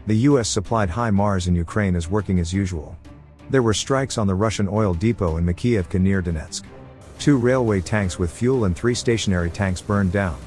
The US supplied Himars in Ukraine is working as usual. There were strikes on the Russian oil depot in Makiivka near Donetsk. 2 railway tanks with fuel and 3 stationary tanks burned down.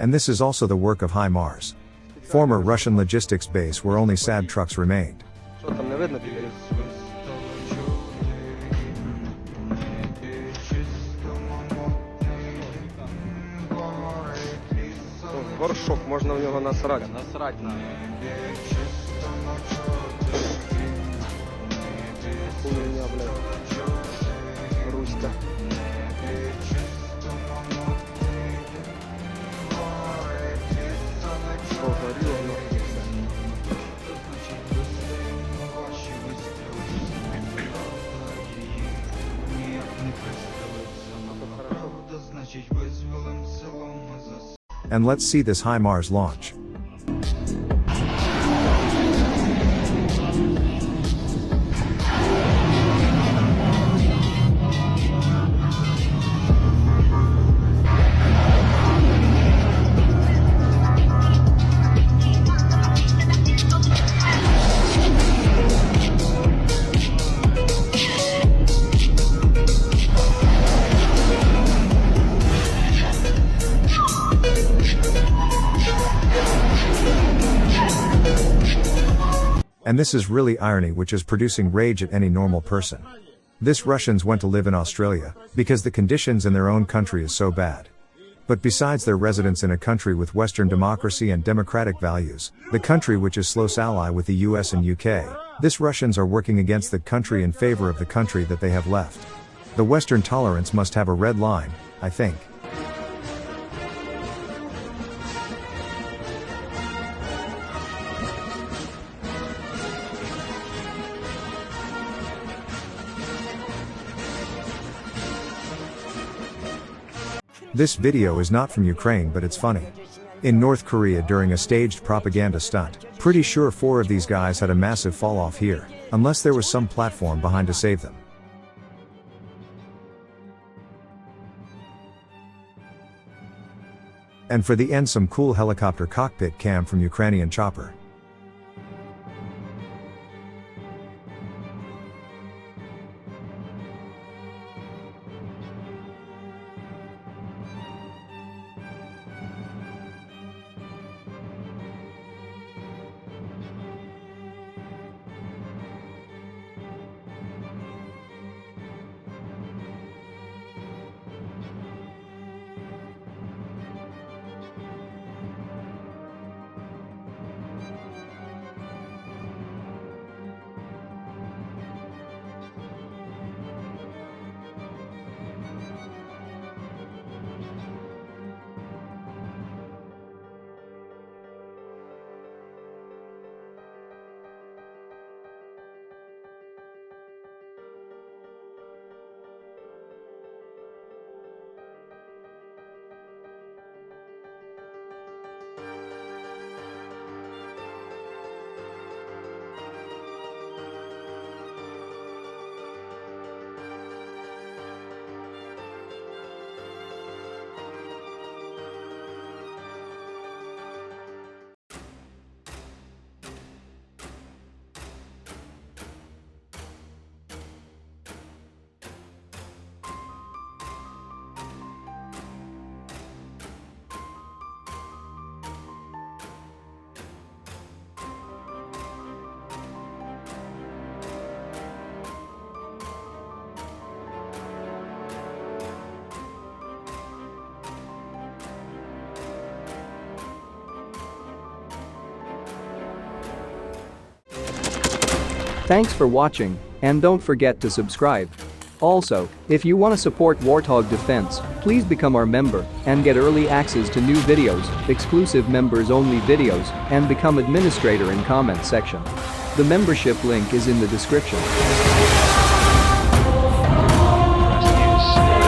And this is also the work of Himars. Former Russian logistics base where only sad trucks remained. Горшок, можна в нього насрати. Насрать на. Хуйня, блядь. Руська. Що горіло, нахуй все. And let's see this Himars launch. And this is really irony, which is producing rage at any normal person. This Russians went to live in Australia, because the conditions in their own country is so bad. But besides their residence in a country with Western democracy and democratic values, the country which is close ally with the US and UK, this Russians are working against the country in favor of the country that they have left. The Western tolerance must have a red line, I think. This video is not from Ukraine, but it's funny. In North Korea during a staged propaganda stunt, pretty sure 4 of these guys had a massive fall off here, unless there was some platform behind to save them. And for the end, some cool helicopter cockpit cam from Ukrainian chopper. Thanks for watching, and don't forget to subscribe. Also, if you want to support Warthog Defense, please become our member and get early access to new videos, exclusive members-only videos, and become administrator in comment section. The membership link is in the description.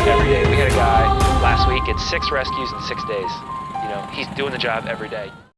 Every day. We had a guy last week did 6 rescues in 6 days. You know, he's doing the job every day.